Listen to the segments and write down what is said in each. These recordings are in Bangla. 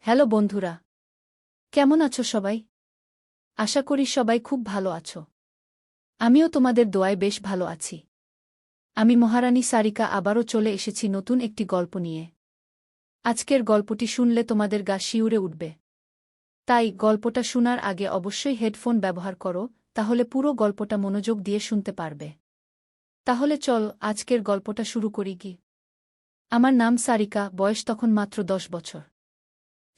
হ্যালো বন্ধুরা, কেমন আছো সবাই? আশা করি সবাই খুব ভালো আছো। আমিও তোমাদের দোয়ায় বেশ ভালো আছি। আমি মহারানী সারিকা আবারও চলে এসেছি নতুন একটি গল্প নিয়ে। আজকের গল্পটি শুনলে তোমাদের গা শিউরে উঠবে। তাই গল্পটা শোনার আগে অবশ্যই হেডফোন ব্যবহার করো, তাহলে পুরো গল্পটা মনোযোগ দিয়ে শুনতে পারবে। তাহলে চল আজকের গল্পটা শুরু করি কি। আমার নাম সারিকা, বয়স তখন মাত্র 10 বছর।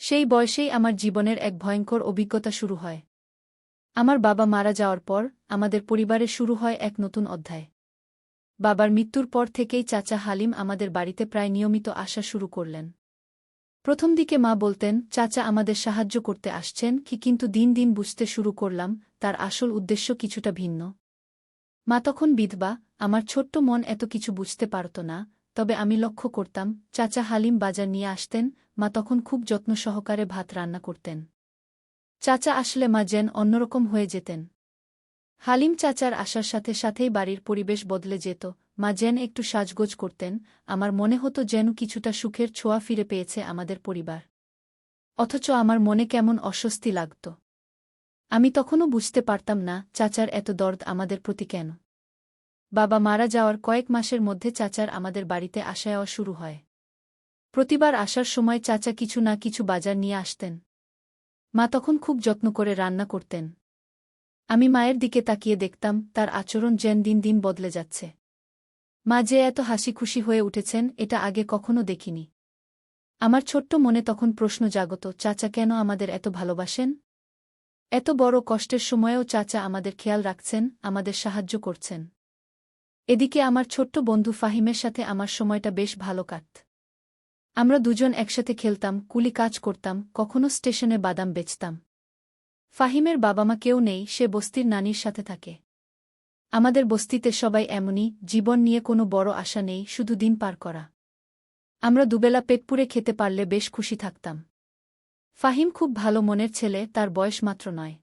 সেই বয়সেই আমার জীবনের এক ভয়ঙ্কর অভিজ্ঞতা শুরু হয়। আমার বাবা মারা যাওয়ার পর আমাদের পরিবারে শুরু হয় এক নতুন অধ্যায়। বাবার মৃত্যুর পর থেকেই চাচা হালিম আমাদের বাড়িতে প্রায় নিয়মিত আসা শুরু করলেন। প্রথম দিকে মা বলতেন চাচা আমাদের সাহায্য করতে আসছেন কিন্তু দিন দিন বুঝতে শুরু করলাম তার আসল উদ্দেশ্য কিছুটা ভিন্ন। মা তখন বিধবা, আমার ছোট্ট মন এত কিছু বুঝতে পারত না, তবে আমি লক্ষ্য করতাম চাচা হালিম বাজার নিয়ে আসতেন, মা তখন খুব যত্ন সহকারে ভাত রান্না করতেন। চাচা আসলে মা যেন অন্যরকম হয়ে যেতেন। হালিম চাচার আসার সাথে সাথেই বাড়ির পরিবেশ বদলে যেত, মা যেন একটু সাজগোজ করতেন, আমার মনে হতো যেন কিছুটা সুখের ছোঁয়া ফিরে পেয়েছে আমাদের পরিবার। অথচ আমার মনে কেমন অস্বস্তি লাগত। আমি তখনও বুঝতে পারতাম না চাচার এত দর্দ আমাদের প্রতি কেন। বাবা মারা যাওয়ার কয়েক মাসের মধ্যে চাচার আমাদের বাড়িতে আসা যাওয়া শুরু হয়। প্রতিবার আসার সময় চাচা কিছু না কিছু বাজার নিয়ে আসতেন। মা তখন খুব যত্ন করে রান্না করতেন। আমি মায়ের দিকে তাকিয়ে দেখতাম তার আচরণ যেন দিন দিন বদলে যাচ্ছে। মা যে এত হাসি খুশি হয়ে উঠেছেন এটা আগে কখনো দেখিনি। আমার ছোট্ট মনে তখন প্রশ্ন জাগত, চাচা কেন আমাদের এত ভালোবাসেন? এত বড় কষ্টের সময়েও চাচা আমাদের খেয়াল রাখছেন, আমাদের সাহায্য করছেন। এদিকে আমার ছোট্ট বন্ধু ফাহিমের সাথে আমার সময়টা বেশ ভালো কাটত। আমরা দুজন একসাথে খেলতাম, কুলি কাজ করতাম, কখনো স্টেশনে বাদাম বেচতাম। ফাহিমের বাবা মা কেউ নেই, সে বস্তির নানির সাথে থাকে। আমাদের বস্তিতে সবাই এমনই, জীবন নিয়ে কোনো বড় আশা নেই, শুধু দিন পার করা। আমরা দুবেলা পেট পুড়ে খেতে পারলে বেশ খুশি থাকতাম। ফাহিম খুব ভালো মনের ছেলে, তার বয়স মাত্র 9।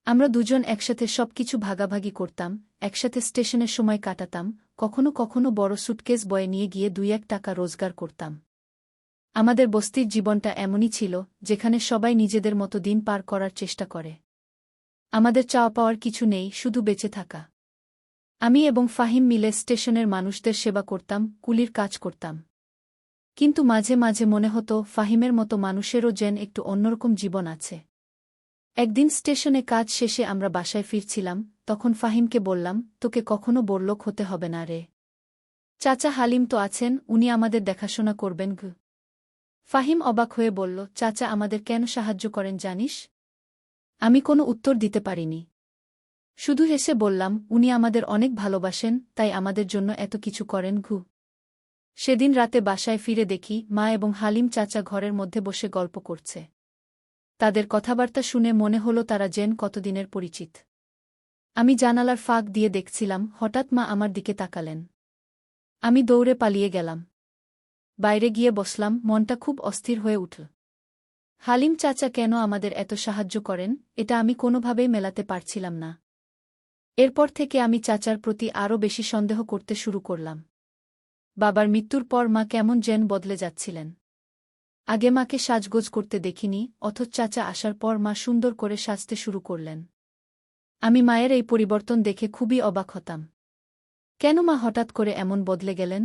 আমরা দুজন একসাথে সবকিছু ভাগাভাগি করতাম, একসাথে স্টেশনের সময় কাটাতাম, কখনো কখনো বড় সুটকেস বয়ে নিয়ে গিয়ে 2-1 টাকা রোজগার করতাম। আমাদের বস্তির জীবনটা এমনই ছিল, যেখানে সবাই নিজেদের মতো দিন পার করার চেষ্টা করে। আমাদের চাওয়া পাওয়ার কিছু নেই, শুধু বেঁচে থাকা। আমি এবং ফাহিম মিলে স্টেশনের মানুষদের সেবা করতাম, কুলির কাজ করতাম। কিন্তু মাঝে মাঝে মনে হতো ফাহিমের মতো মানুষেরও যেন একটু অন্যরকম জীবন আছে। একদিন স্টেশনে কাজ শেষে আমরা বাসায় ফিরছিলাম, তখন ফাহিমকে বললাম, তোকে কখনো বড়লোক হতে হবে না রে। চাচা হালিম তো আছেন, উনি আমাদের দেখাশোনা করবেন গো। ফাহিম অবাক হয়ে বলল, চাচা আমাদের কেন সাহায্য করেন জানিস? আমি কোনো উত্তর দিতে পারিনি। শুধু হেসে বললাম, উনি আমাদের অনেক ভালোবাসেন, তাই আমাদের জন্য এত কিছু করেন ঘু। সেদিন রাতে বাসায় ফিরে দেখি মা এবং হালিম চাচা ঘরের মধ্যে বসে গল্প করছে। তাদের কথাবার্তা শুনে মনে হলো তারা যেন কতদিনের পরিচিত। আমি জানালার ফাঁক দিয়ে দেখছিলাম, হঠাৎ মা আমার দিকে তাকালেন। আমি দৌড়ে পালিয়ে গেলাম। বাইরে গিয়ে বসলাম, মনটা খুব অস্থির হয়ে উঠল। হালিম চাচা কেন আমাদের এত সাহায্য করেন, এটা আমি কোনোভাবেই মেলাতে পারছিলাম না। এরপর থেকে আমি চাচার প্রতি আরও বেশি সন্দেহ করতে শুরু করলাম। বাবার মৃত্যুর পর মা কেমন যেন বদলে যাচ্ছিলেন। আগে মাকে সাজগোজ করতে দেখিনি, অথচ চাচা আসার পর মা সুন্দর করে সাজতে শুরু করলেন। আমি মায়ের এই পরিবর্তন দেখে খুবই অবাক হতাম। কেন মা হঠাৎ করে এমন বদলে গেলেন?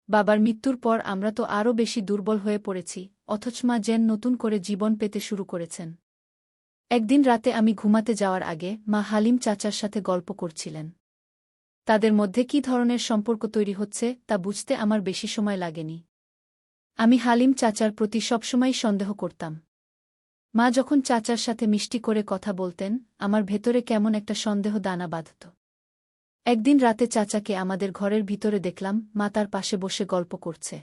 বাবার মৃত্যুর পর আমরা তো আরও বেশি দুর্বল হয়ে পড়েছি, অথচ মা যেন নতুন করে জীবন পেতে শুরু করেছেন। একদিন রাতে আমি ঘুমাতে যাওয়ার আগে মা হালিম চাচার সাথে গল্প করছিলেন। তাদের মধ্যে কী ধরনের সম্পর্ক তৈরি হচ্ছে তা বুঝতে আমার বেশি সময় লাগেনি। আমি হালিম চাচার প্রতি সবসময় সন্দেহ করতাম। মা যখন চাচার সাথে মিষ্টি করে কথা বলতেন, আমার ভেতরে কেমন একটা সন্দেহ দানা বাঁধত। একদিন রাতে চাচাকে আমাদের ঘরের ভিতরে দেখলাম, মা তার পাশে বসে গল্প করছে।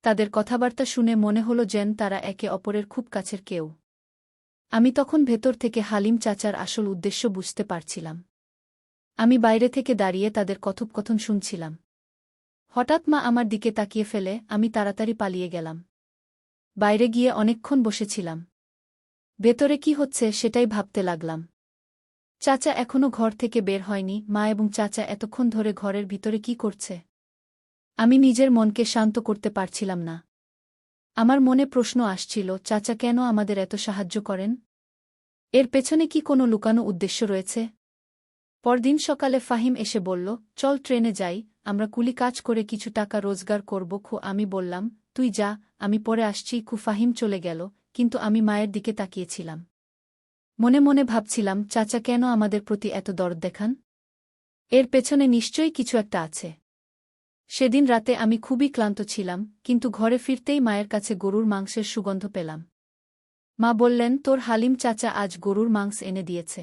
তাদের কথাবার্তা শুনে মনে হলো যেন তারা একে অপরের খুব কাছের কেউ। আমি তখন ভেতর থেকে হালিম চাচার আসল উদ্দেশ্য বুঝতে পারছিলাম। আমি বাইরে থেকে দাঁড়িয়ে তাদের কথোপকথন শুনছিলাম। হঠাৎ মা আমার দিকে তাকিয়ে ফেলে, আমি তাড়াতাড়ি পালিয়ে গেলাম। বাইরে গিয়ে অনেকক্ষণ বসেছিলাম। ভেতরে কি হচ্ছে সেটাই ভাবতে লাগলাম। চাচা এখনো ঘর থেকে বের হয়নি, মা এবং চাচা এতক্ষণ ধরে ঘরের ভিতরে কি করছে? আমি নিজের মনকে শান্ত করতে পারছিলাম না। আমার মনে প্রশ্ন আসছিল, চাচা কেন আমাদের এত সাহায্য করেন? এর পেছনে কি কোনো লুকানো উদ্দেশ্য রয়েছে? পরদিন সকালে ফাহিম এসে বলল, চল ট্রেনে যাই, আমরা কুলি কাজ করে কিছু টাকা রোজগার করব। আমি বললাম, তুই যা, আমি পরে আসছি। ফাহিম চলে গেল, কিন্তু আমি মায়ের দিকে তাকিয়েছিলাম। মনে মনে ভাবছিলাম, চাচা কেন আমাদের প্রতি এত দরদ দেখান? এর পেছনে নিশ্চয়ই কিছু একটা আছে। সেদিন রাতে আমি খুবই ক্লান্ত ছিলাম, কিন্তু ঘরে ফিরতেই মায়ের কাছে গরুর মাংসের সুগন্ধ পেলাম। মা বললেন, তোর হালিম চাচা আজ গরুর মাংস এনে দিয়েছে,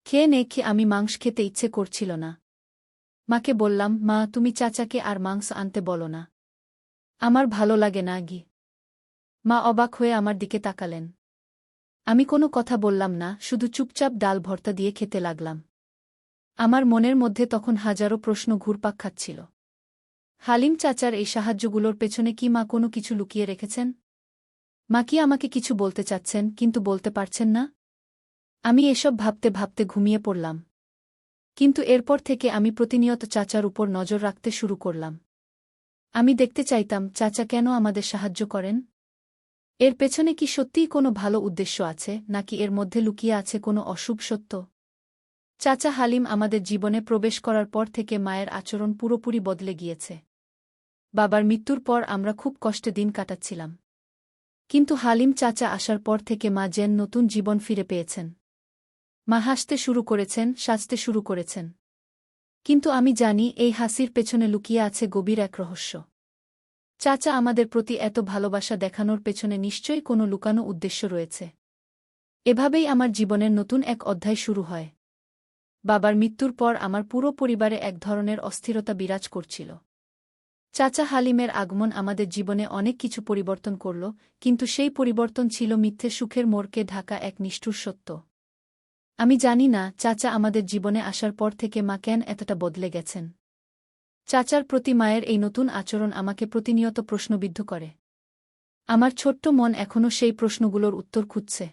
খেয়ে নে। আমি মাংস খেতে ইচ্ছে করছিল না। মাকে বললাম, মা, তুমি চাচাকে আর মাংস আনতে বলো না, আমার ভালো লাগে না গি। মা অবাক হয়ে আমার দিকে তাকালেন। আমি কোনো কথা বললাম না, শুধু চুপচাপ ডাল ভর্তা দিয়ে খেতে লাগলাম। আমার মনের মধ্যে তখন হাজারো প্রশ্ন ঘুরপাক খাচ্ছিল। হালিম চাচার এই সাহায্যগুলোর পেছনে কি মা কোনো কিছু লুকিয়ে রেখেছেন? মা কি আমাকে কিছু বলতে চাচ্ছেন, কিন্তু বলতে পারছেন না? আমি এসব ভাবতে ভাবতে ঘুমিয়ে পড়লাম। কিন্তু এরপর থেকে আমি প্রতিনিয়ত চাচার উপর নজর রাখতে শুরু করলাম। আমি দেখতে চাইতাম, চাচা কেন আমাদের সাহায্য করেন? এর পেছনে কি সত্যিই কোনো ভালো উদ্দেশ্য আছে, নাকি এর মধ্যে লুকিয়ে আছে কোনো অশুভ সত্য? চাচা হালিম আমাদের জীবনে প্রবেশ করার পর থেকে মায়ের আচরণ পুরোপুরি বদলে গিয়েছে। বাবার মৃত্যুর পর আমরা খুব কষ্টে দিন কাটাচ্ছিলাম। কিন্তু হালিম চাচা আসার পর থেকে মা যেন নতুন জীবন ফিরে পেয়েছেন। মা হাসতে শুরু করেছেন, সাজতে শুরু করেছেন। কিন্তু আমি জানি, এই হাসির পেছনে লুকিয়ে আছে গভীর এক রহস্য। চাচা আমাদের প্রতি এত ভালোবাসা দেখানোর পেছনে নিশ্চয়ই কোনো লুকানো উদ্দেশ্য রয়েছে। এভাবেই আমার জীবনের নতুন এক অধ্যায় শুরু হয়। বাবার মৃত্যুর পর আমার পুরো পরিবারে এক ধরনের অস্থিরতা বিরাজ করছিল। চাচা হালিমের আগমন আমাদের জীবনে অনেক কিছু পরিবর্তন করল, কিন্তু সেই পরিবর্তন ছিল মিথ্যে সুখের মোড়কে ঢাকা এক নিষ্ঠুর সত্য। আমি জানি না, চাচা আমাদের জীবনে আসার পর থেকে মা কেন এতটা বদলে গেছেন। চাচার প্রতি মায়ের এই নতুন আচরণ আমাকে প্রতিনিয়ত প্রশ্নবিদ্ধ করে। আমার ছোট্ট মন এখনও সেই প্রশ্নগুলোর উত্তর খুঁজছে।